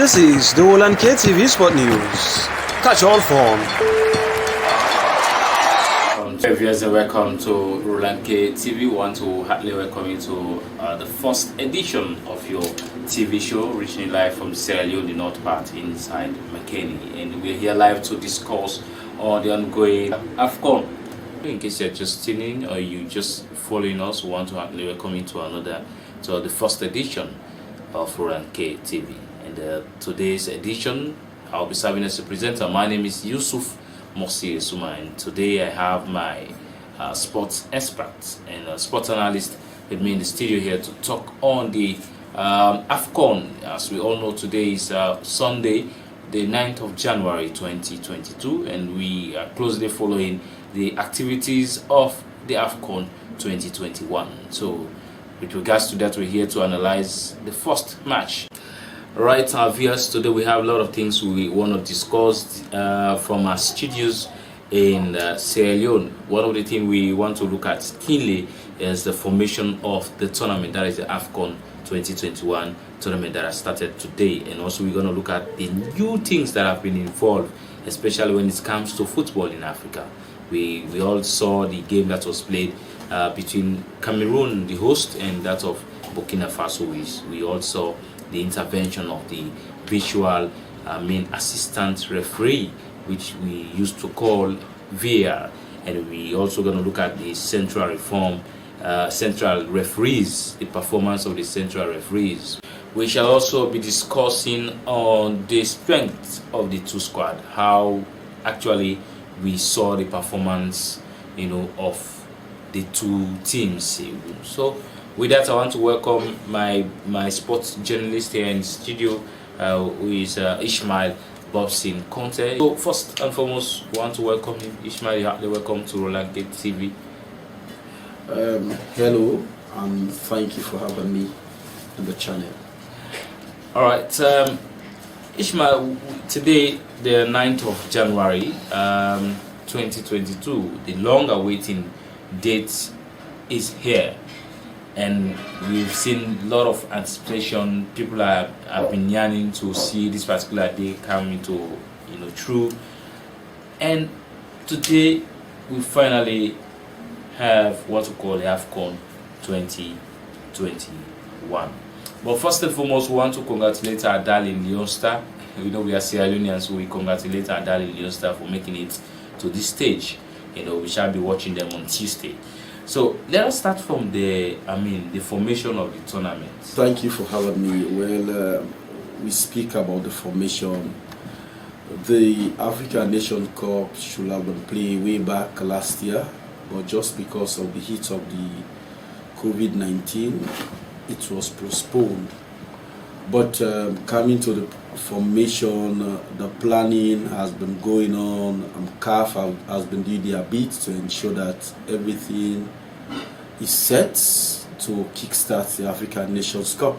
This is the Roland Kay TV Sports News. Catch all form. Viewers, welcome to Roland Kay TV. We want to heartily welcome you to the first edition of your TV show, reaching live from Sierra Leone, the north part inside McKinney, and we're here live to discuss on the ongoing AFCON. In case you're just tuning in or you just following us, we want to heartily welcome you to the first edition of Roland Kay TV. And today's edition, I'll be serving as a presenter. My name is Yusuf Mosi Suma, and today I have my sports expert and sports analyst with me in the studio here to talk on the AFCON. As we all know, today is Sunday, the 9th of January 2022, and we are closely following the activities of the AFCON 2021. So with regards to that, we're here to analyze the first match. Right, our viewers, today we have a lot of things we want to discuss from our studios in Sierra Leone. One of the things we want to look at keenly is the formation of the tournament, that is the AFCON 2021 tournament that has started today. And also we're going to look at the new things that have been involved, especially when it comes to football in Africa. We all saw the game that was played between Cameroon, the host, and that of Burkina Faso. We all saw the intervention of the virtual main assistant referee, which we used to call VAR, and we also going to look at the central referees, the performance of the central referees. We shall also be discussing on the strength of the two squad, how actually we saw the performance, of the two teams. So with that, I want to welcome my sports journalist here in the studio, who is Ishmael Bobson Conte. So first and foremost, I want to welcome him. Ishmael, welcome to Roland Kay TV. Hello, and thank you for having me on the channel. All right, Ishmael, today, the 9th of January 2022, the long-awaited date is here. And we've seen a lot of anticipation. People have been yearning to see this particular day come into true. And today we finally have what we call the AFCON 2021. But first and foremost, we want to congratulate our darling Leon Star. We are Sierra Leoneans, so we congratulate our darling Leon Star for making it to this stage. We shall be watching them on Tuesday. So let us start from the formation of the tournament. Thank you for having me. Well, we speak about the formation. The African Nation Cup should have been played way back last year, but just because of the heat of the COVID-19, it was postponed. But coming to the formation, the planning has been going on, and CAF has been doing their bit to ensure that everything is set to kickstart the African Nations Cup.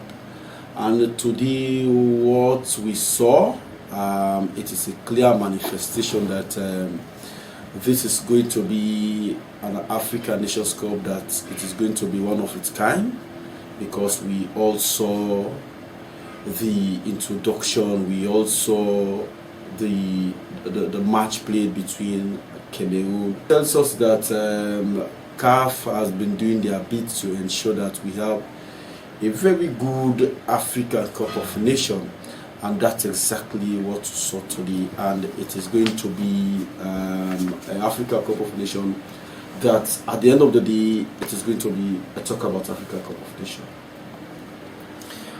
And today, what we saw, it is a clear manifestation that this is going to be an African Nations Cup, that it is going to be one of its kind, because we all saw the introduction, we also the match played between Cameroon. It tells us that CAF has been doing their bit to ensure that we have a very good African Cup of Nations, and that's exactly what we saw today. And it is going to be an African Cup of Nations that at the end of the day, it is going to be a talk about African Cup of Nations.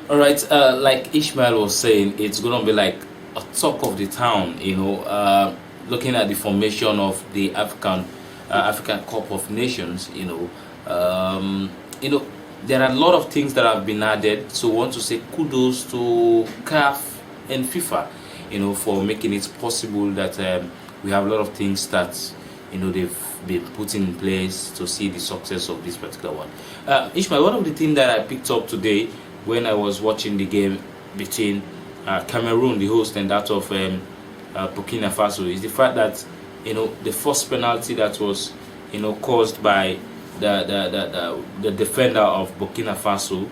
All right, like Ishmael was saying, it's going to be like a talk of the town, looking at the formation of the African Cup of Nations, there are a lot of things that have been added. So I want to say kudos to CAF and FIFA, for making it possible that we have a lot of things that, they've been put in place to see the success of this particular one. Ishmael, one of the things that I picked up today when I was watching the game between Cameroon, the host, and that of Burkina Faso, is the fact that the first penalty that was caused by the defender of Burkina Faso,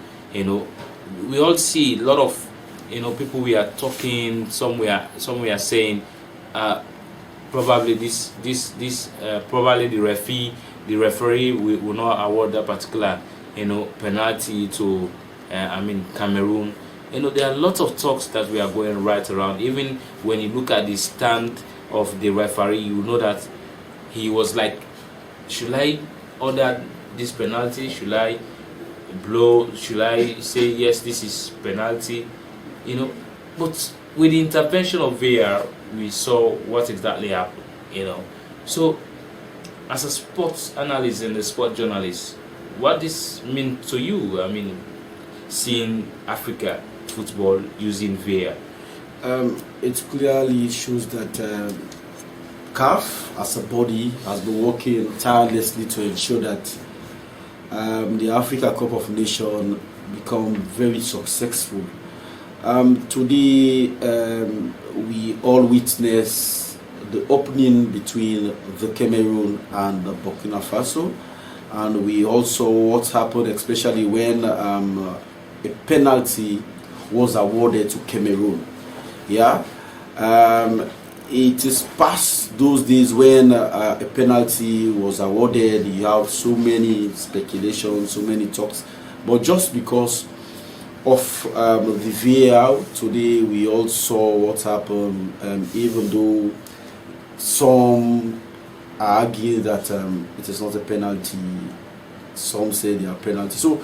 we all see a lot of people we are talking, some we are saying, probably probably the referee will not award that particular penalty to Cameroon. There are lots of talks that we are going right around. Even when you look at the stand of the referee, you know that he was like, should I order this penalty? Should I blow? Should I say yes, this is penalty? But with the intervention of VAR, we saw what exactly happened. So as a sports analyst and a sport journalist, what this mean to you? Seeing Africa football using VAR. It clearly shows that CAF as a body has been working tirelessly to ensure that the Africa Cup of Nations become very successful. Today we all witness the opening between the Cameroon and the Burkina Faso, and we also what happened, especially when a penalty was awarded to Cameroon. It is past those days when a penalty was awarded. You have so many speculations, so many talks, but just because of the VAR today, we all saw what happened. Even though some are arguing that it is not a penalty, some say they are penalty. So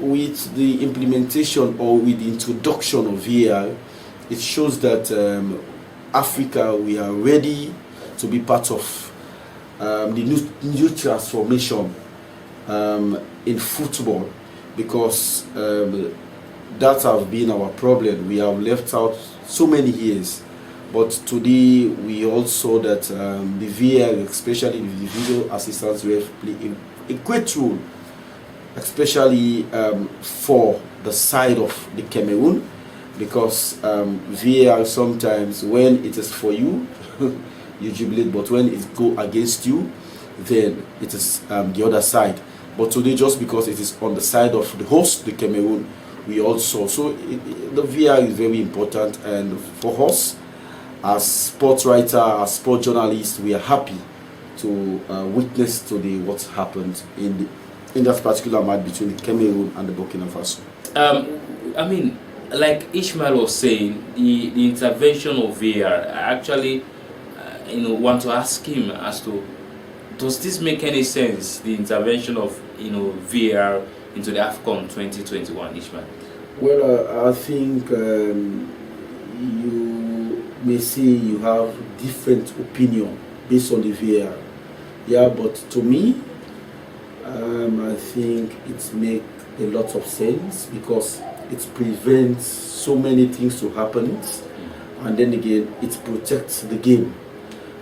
with the implementation or with the introduction of VAR, it shows that Africa, we are ready to be part of the new transformation in football, because that has been our problem. We have left out so many years, but today we also that the VAR, especially the video assistance ref, play a great role, especially for the side of the Cameroon, because VAR sometimes, when it is for you, you jubilate, but when it go against you, then it is the other side. But today, just because it is on the side of the host, the Cameroon, we also, so the VAR is very important, and for us as sports writer, as sport journalists, we are happy to witness today what happened in that particular match between the Cameroon and the Burkina Faso. Like Ishmael was saying, the intervention of VAR, I actually want to ask him as to, does this make any sense, the intervention of VAR into the AFCON 2021, Ishmael? Well, I think you may say you have different opinion based on the VAR. But to me, I think it makes a lot of sense, because it prevents so many things to happen, and then again it protects the game.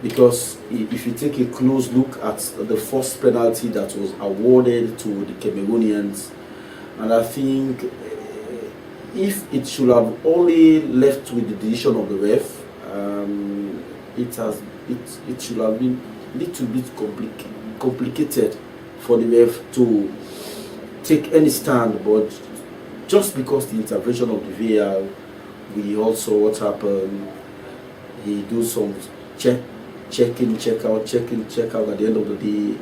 Because if you take a close look at the first penalty that was awarded to the Cameroonians, and I think if it should have only left with the decision of the ref, it should have been a little bit complicated for the ref to take any stand. But just because the intervention of the VAR, we also what happened, he do some check in, check out. At the end of the day,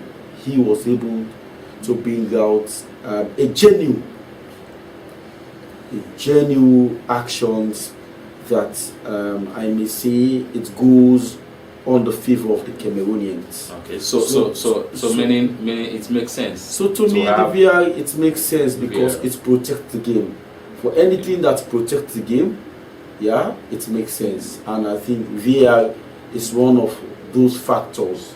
he was able to bring out a genuine actions that I may say it goes on the favor of the Cameroonians. Okay, so meaning it makes sense. So to me, the VAR, it makes sense because it protects the game. For anything that protects the game, it makes sense. And I think VAR is one of those factors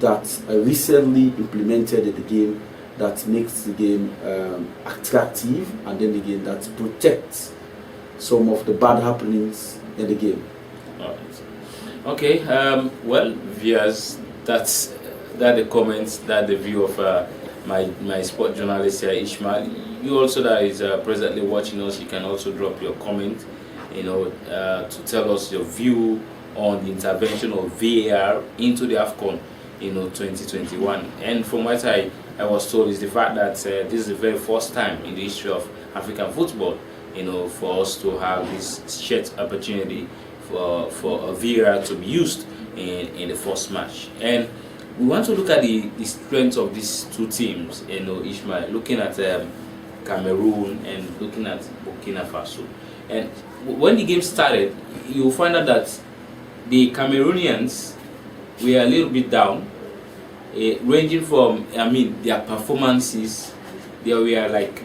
that recently implemented in the game, that makes the game attractive, and then again that protects some of the bad happenings in the game. Okay, well, viewers, that's the comments, that the view of my sport journalist here, Ishmael. You also that is presently watching us, you can also drop your comment, to tell us your view on the intervention of VAR into the AFCON, 2021. And from what I was told is the fact that this is the very first time in the history of African football, for us to have this shared opportunity for a VAR to be used in the first match. And we want to look at the strength of these two teams, Ishmael, looking at Cameroon and looking at Burkina Faso. And when the game started, you'll find out that the Cameroonians were a little bit down, ranging from, their performances. They were like,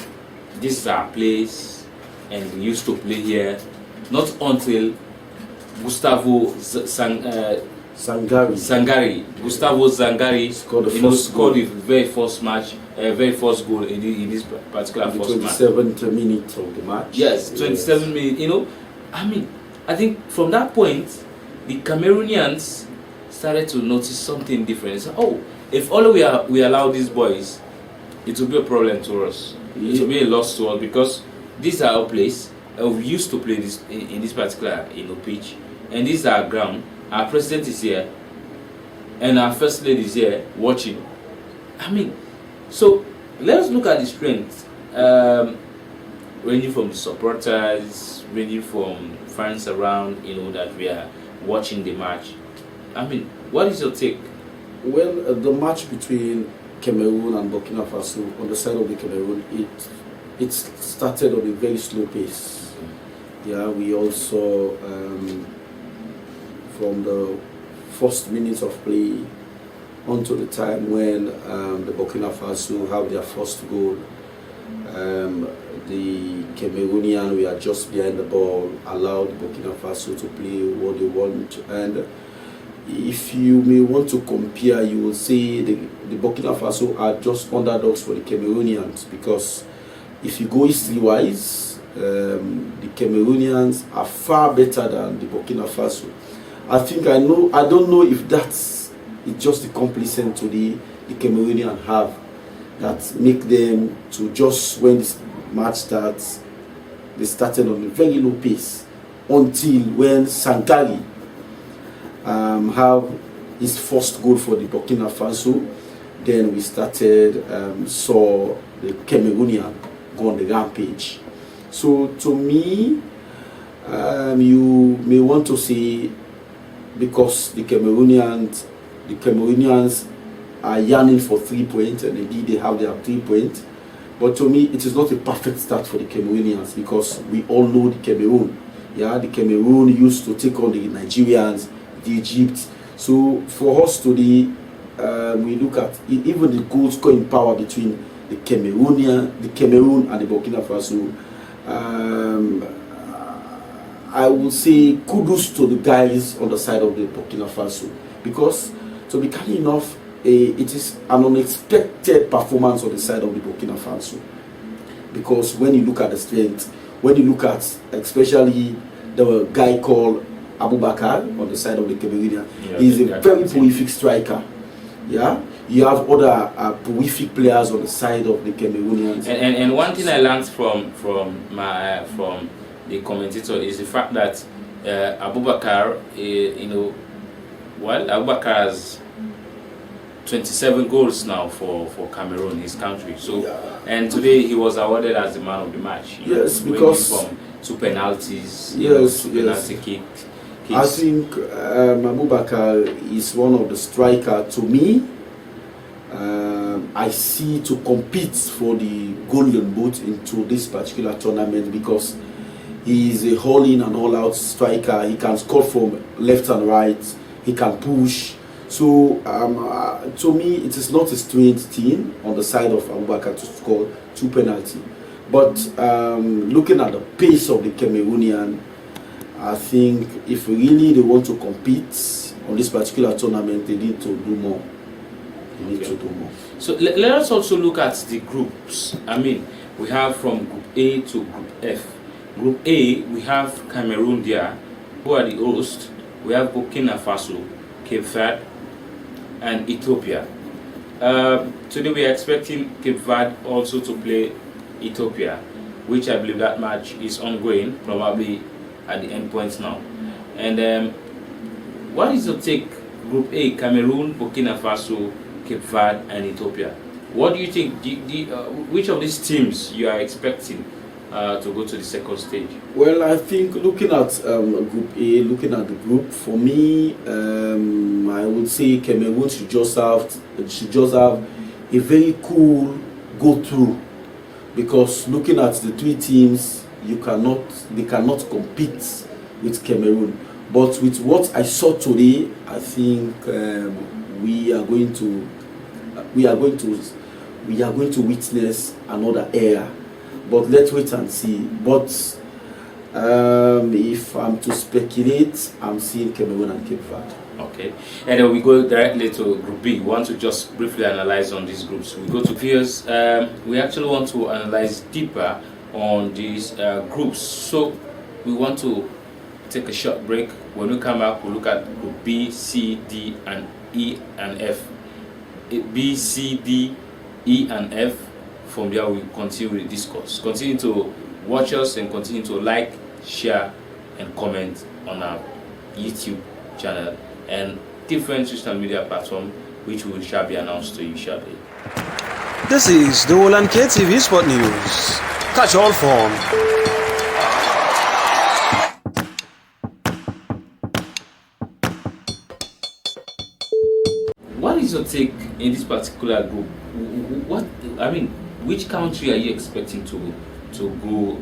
this is our place, and we used to play here. Not until Gustavo Zangari scored the very first match, very first goal in this particular first match. 27th minute of the match. Yes, 27 minutes. I think from that point, the Cameroonians started to notice something different. So, if all we allow these boys, it will be a problem to us. It will be a loss to us, because these are our place. We used to play this in this particular pitch, and this is our ground. Our president is here, and our first lady is here watching. So let us look at the strength, ranging from the supporters, ranging from fans around, that we are watching the match. What is your take? Well, the match between Cameroon and Burkina Faso, on the side of the Cameroon, it started on a very slow pace. Yeah, we also from the first minutes of play until the time when the Burkina Faso have their first goal, the Cameroonian, we are just behind the ball, allowed Burkina Faso to play what they want. And if you may want to compare, you will say the Burkina Faso are just underdogs for the Cameroonians, because if you go history-wise, the Cameroonians are far better than the Burkina Faso. I don't know if that's just the complacent to the Cameroonian have, that make them to just, when this match starts, they started on a very low pace until when Sankari have his first goal for the Burkina Faso. Then we started saw the Cameroonian go on the rampage. So to me, you may want to say, because the Cameroonians are yearning for 3 points, and indeed they have their 3 points. But to me, it is not a perfect start for the Cameroonians, because we all know the Cameroon. Yeah, the Cameroon used to take on the Nigerians, the Egypt. So for us today, we look at even the goal scoring power between the Cameroon and the Burkina Faso. I would say kudos to the guys on the side of the Burkina Faso, because to be clear enough, it is an unexpected performance on the side of the Burkina Faso. Because when you look at the strength, when you look at especially the guy called Abubakar on the side of the Cameroonian, he's a very prolific striker. Yeah, you have other prolific players on the side of the Cameroonians. And one thing I learned from the commentator is the fact that Abubakar, Abubakar has 27 goals now for Cameroon, his country. So, and today he was awarded as the man of the match. Yes, because from 2 penalties, penalty kicks. I think Abubakar is one of the strikers, to me, I see, to compete for the golden boot into this particular tournament, because he is a all-in and all-out striker. He can score from left and right. He can push. So to me, it is not a strange thing on the side of Abubakar to score 2 penalties. But looking at the pace of the Cameroonian, I think if really they want to compete on this particular tournament, they need to do more. So let us also look at the groups. We have from Group A to Group F. Group A, we have Cameroon there, who are the host. We have Burkina Faso, Cape Verde, and Ethiopia. Today we are expecting Cape Verde also to play Ethiopia, which I believe that match is ongoing, probably at the end points now. And what is your take? Group A, Cameroon, Burkina Faso, Cape Verde, and Ethiopia. What do you think? Which of these teams you are expecting to go to the second stage? Well, I think looking at Group A, looking at the group, for me, I would say Cameroon should just have a very cool go through, because looking at the three teams, they cannot compete with Cameroon. But with what I saw today, I think we are going to witness another era. But let's wait and see. But if I'm to speculate, I'm seeing Cameroon and Cape Verde. Okay, and then we go directly to Group B. We want to just briefly analyze on these groups. We go to peers. We actually want to analyze deeper on these groups. So we want to take a short break. When we come back, we'll look at Group B, C, D, and E and F. B, C, D, E, and F. From there, we continue with discourse. Continue to watch us and continue to like, share, and comment on our YouTube channel and different social media platforms, which will shall be announced to you shortly. This is the Roland Kay TV Sport News. Catch all form. What is your take in this particular group? Which country are you expecting to go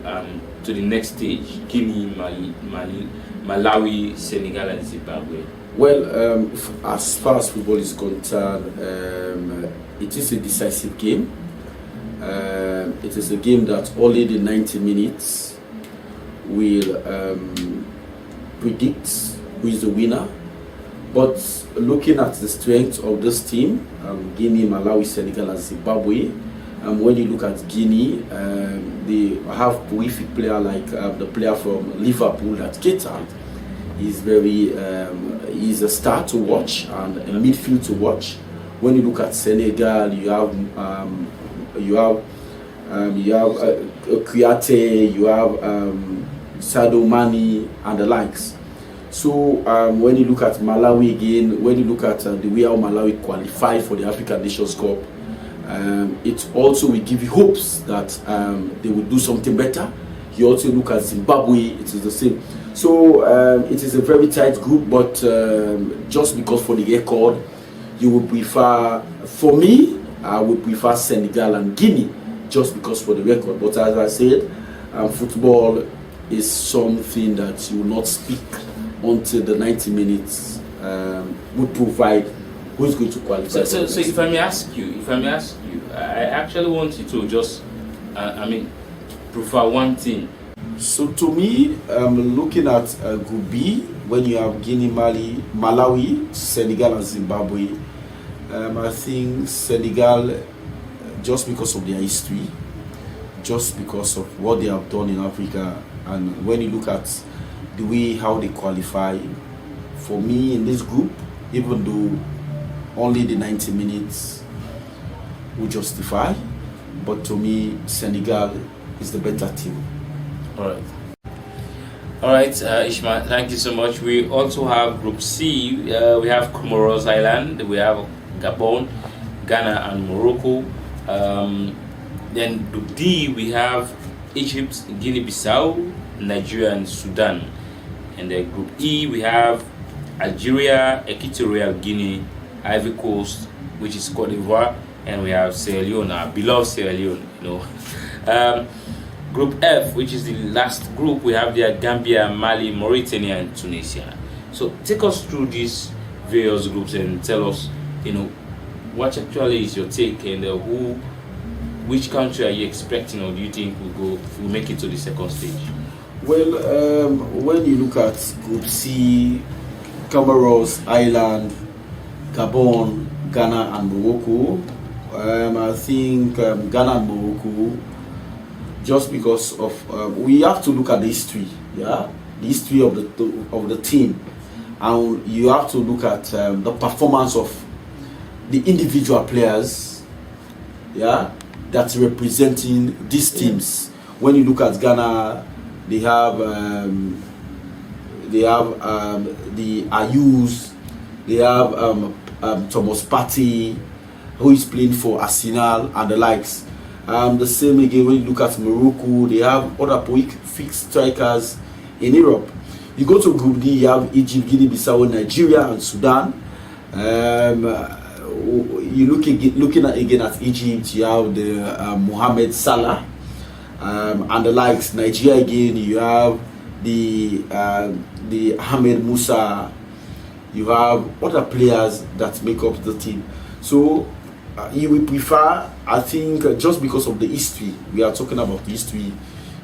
to the next stage? Guinea, Malawi, Senegal, and Zimbabwe. Well, as far as football is concerned, it is a decisive game. It is a game that only the 90 minutes will predict who is the winner. But looking at the strength of this team, Guinea, Malawi, Senegal, and Zimbabwe, when you look at Guinea, they have terrific player like the player from Liverpool, that Keita. He's a star to watch and a midfield to watch. When you look at Senegal, you have Kouyaté, you have Sadio Mane and the likes. So when you look at Malawi again, when you look at the way how Malawi qualified for the African Nations Cup, it also will give you hopes that they will do something better. You also look at Zimbabwe, it is the same. So it is a very tight group, but just because for the record, you would prefer, for me, I would prefer Senegal and Guinea, just because for the record. But as I said, football is something that you will not speak until the 90 minutes would provide who is going to qualify. So if I may ask you, I actually want you to just, prefer one team. So to me, looking at Group B, when you have Guinea, Malawi, Senegal, and Zimbabwe, I think Senegal, just because of their history, just because of what they have done in Africa, and when you look at the way how they qualify, for me in this group, even though only the 90 minutes will justify, but to me Senegal is the better team. All right, Ishmael, thank you so much. We also have Group C. We have Comoros Island, we have Gabon, Ghana, and Morocco. Then Group D, we have Egypt, Guinea-Bissau, Nigeria, and Sudan. And then Group E, we have Algeria, Equatorial Guinea, Ivory Coast, which is Cote d'Ivoire, and we have Sierra Leone, our beloved Sierra Leone. Group F, which is the last group, we have there Gambia, Mali, Mauritania, and Tunisia. So take us through these various groups and tell us, what actually is your take, and which country are you expecting, or do you think will make it to the second stage? Well, when you look at Group C, Comoros Island, Gabon, Ghana, and Morocco, I think Ghana and Morocco, just because of we have to look at the history, the history of the team, and you have to look at the performance of the individual players, that's representing these teams. When you look at Ghana, they have the Ayus, they have Thomas Partey, who is playing for Arsenal and the likes. The same again when you look at Morocco, they have other quick strikers in Europe. You go to Group D, you have Egypt, Guinea-Bissau, Nigeria, and Sudan. You looking at Egypt, you have the Mohamed Salah and the likes. Nigeria again, you have the Ahmed Musa. You have other players that make up the team. So you will prefer, I think, just because of the history, we are talking about the history,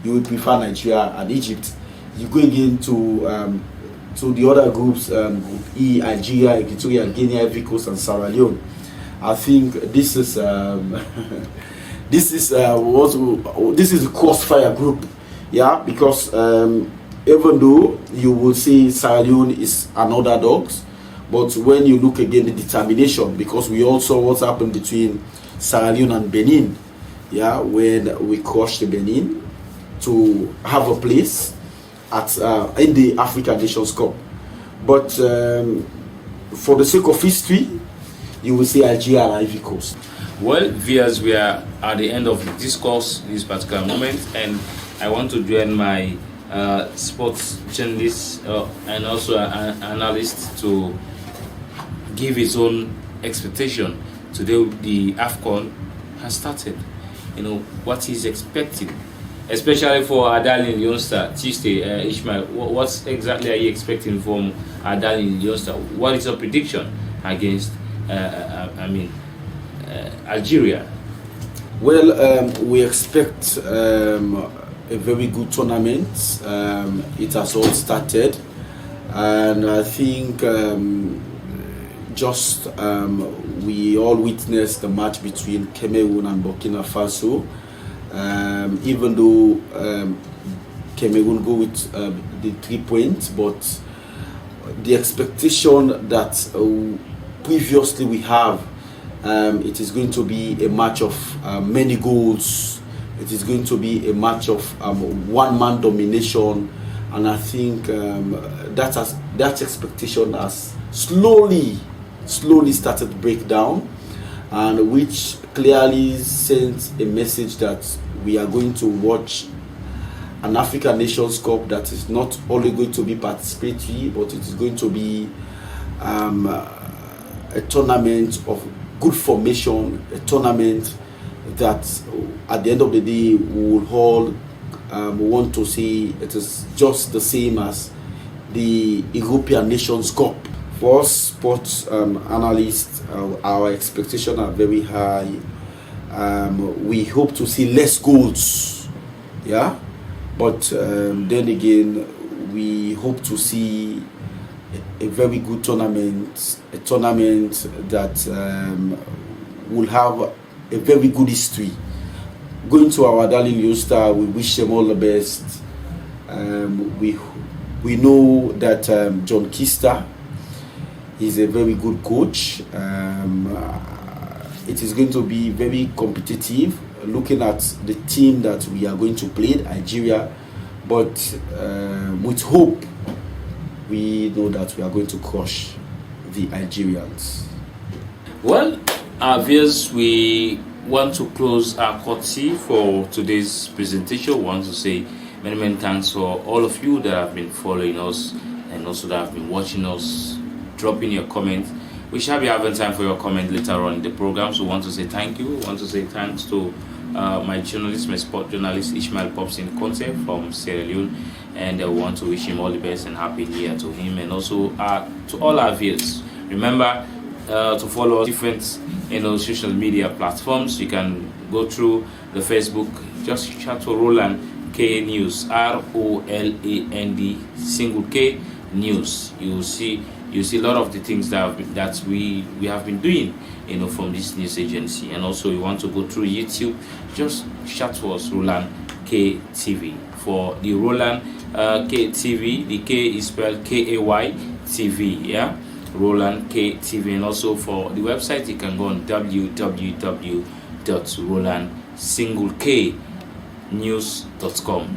you will prefer Nigeria and Egypt. You go again to the other groups, Group E, Algeria, Equatorial Guinea, Ivory Coast, and Sierra Leone. I think this is this is a crossfire group, yeah, because even though you will say Sierra Leone is an underdog, but when you look again the determination, because we all saw what happened between Sierra Leone and Benin, yeah, when we crushed Benin to have a place at in the African Nations Cup. But for the sake of history, you will say Algeria and Ivory Coast. Well, viewers, we are at the end of the discourse this particular moment, and I want to join my sports journalist and also an analyst to give his own expectation. Today the AFCON has started. You know what he's expecting, especially for our darling youngster Tuesday. Ishmael, what exactly are you expecting from our darling youngster? What is your prediction against Algeria? Well, we expect a very good tournament. It has all started, and I think we all witnessed the match between Cameroon and Burkina Faso. Even though Cameroon go with the 3 points, but the expectation that previously we have, it is going to be a match of many goals. It is going to be a match of one-man domination, and I think that expectation has slowly started to break down, and which clearly sends a message that we are going to watch an African Nations Cup that is not only going to be participatory, but it is going to be a tournament of good formation, a tournament that at the end of the day we will all want to see it is just the same as the European Nations Cup. For us sports analysts, our expectations are very high. We hope to see less goals, yeah, but then again we hope to see a very good tournament, a tournament that will have a very good history. Going to our darling youngster, we wish them all the best. We know that John Kister is a very good coach. It is going to be very competitive, looking at the team that we are going to play, Algeria, but with hope, we know that we are going to crush the Algerians. Well, viewers, we want to close our courtesy for today's presentation. We want to say many thanks for all of you that have been following us and also that have been watching us, dropping your comments. We shall be having time for your comment later on in the program, so we want to say thank you. We want to say thanks to my journalist, my sport journalist Ishmael Popsin Conte from Sierra Leone, and we want to wish him all the best and happy new year to him, and also to all our viewers. Remember to follow different social media platforms. You can go through the Facebook, just search for Roland K News, ROLAND single K News. You see a lot of the things that we have been doing, from this news agency. And also you want to go through YouTube, just search for us Roland K TV. For the Roland K TV, the K is spelled KAY TV, yeah, Roland K TV. And also for the website, you can go on www.rolandsingleKnews.com,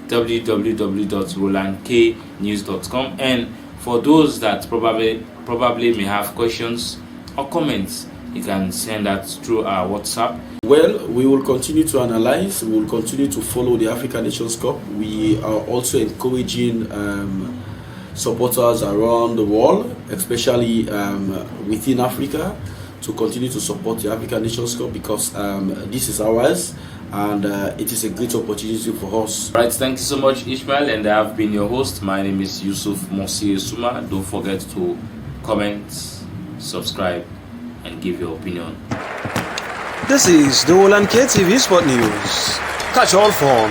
www.rolandknews.com. And for those that probably may have questions or comments, you can send that through our WhatsApp. Well, we will continue to analyze, we will continue to follow the African Nations Cup. We are also encouraging supporters around the world, especially within Africa, to continue to support the African Nations Cup because this is ours and it is a great opportunity for us. Right, thank you so much, Ishmael, and I have been your host. My name is Yusuf Mosi Suma. Don't forget to comment, subscribe, and give your opinion. This is the Roland Kay TV Sport News. Catch all form.